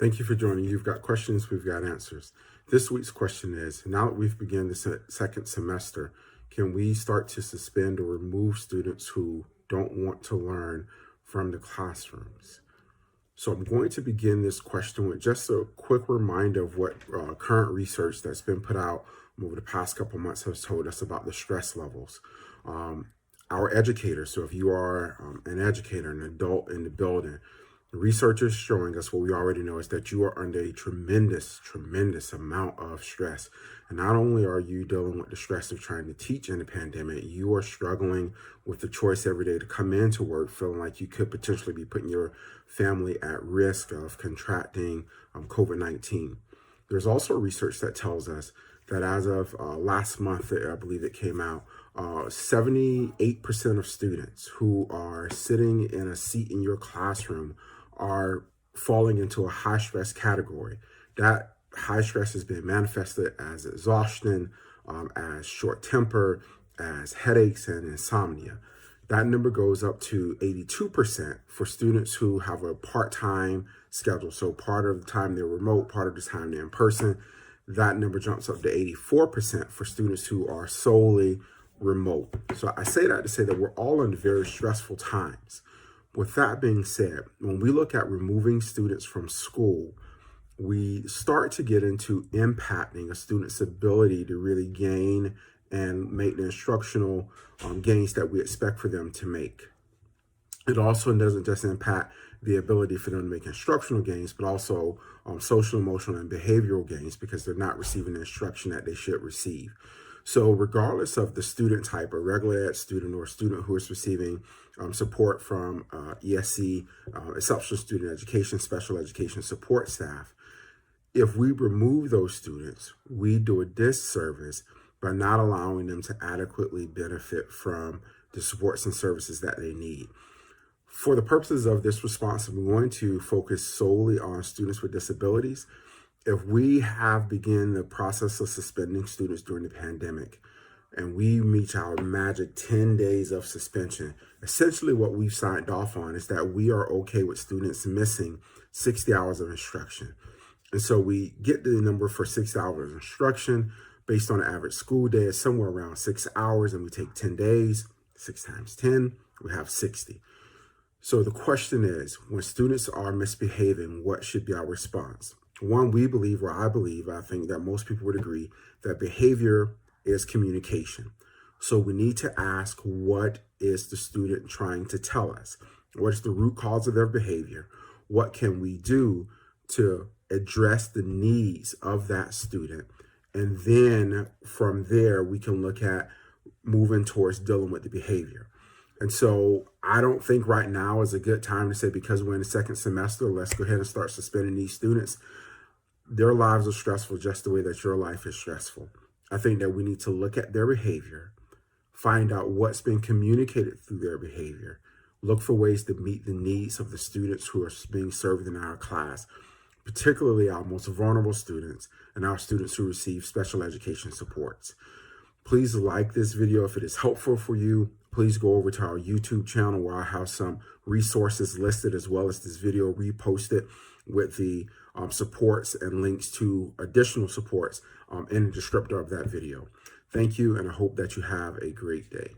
Thank you for joining. You've got questions, we've got answers. This week's question is, now that we've begun the second semester, can we start to suspend or remove students who don't want to learn from the classrooms? So I'm going to begin this question with just a quick reminder of what current research that's been put out over the past couple months has told us about the stress levels. Our educators, so if you are an educator, an adult in the building, the research is showing us what we already know is that you are under a tremendous amount of stress. And not only are you dealing with the stress of trying to teach in the pandemic, you are struggling with the choice every day to come into work feeling like you could potentially be putting your family at risk of contracting COVID-19. There's also research that tells us that as of last month, I believe it came out, 78% of students who are sitting in a seat in your classroom are falling into a high stress category. That high stress has been manifested as exhaustion, as short temper, as headaches and insomnia. That number goes up to 82% for students who have a part-time schedule. So part of the time they're remote, part of the time they're in person. That number jumps up to 84% for students who are solely remote. So I say that to say that we're all in very stressful times. With that being said, when we look at removing students from school, we start to get into impacting a student's ability to really gain and make the instructional gains that we expect for them to make. It also doesn't just impact the ability for them to make instructional gains, but also social, emotional, and behavioral gains because they're not receiving the instruction that they should receive. So regardless of the student type, a regular ed student or a student who is receiving support from ESC, exceptional student education, special education support staff, if we remove those students, we do a disservice by not allowing them to adequately benefit from the supports and services that they need. For the purposes of this response, we want to focus solely on students with disabilities. If we have begun the process of suspending students during the pandemic and we reach our magic 10 days of suspension, essentially what we've signed off on is that we are okay with students missing 60 hours of instruction. And so we get the number for 6 hours of instruction based on an average school day is somewhere around 6 hours, and we take 10 days, 6 times 10, we have 60. So the question is, when students are misbehaving, what should be our response? One, we believe, or I think that most people would agree that behavior is communication. So we need to ask, what is the student trying to tell us? What is the root cause of their behavior? What can we do to address the needs of that student? And then from there, we can look at moving towards dealing with the behavior. And so I don't think right now is a good time to say, because we're in the second semester, let's go ahead and start suspending these students. Their lives are stressful just the way that your life is stressful. I think that we need to look at their behavior, find out what's been communicated through their behavior, look for ways to meet the needs of the students who are being served in our class, particularly our most vulnerable students and our students who receive special education supports. Please like this video if it is helpful for you. Please go over to our YouTube channel where I have some resources listed as well as this video reposted with the supports and links to additional supports in the descriptor of that video. Thank you, and I hope that you have a great day.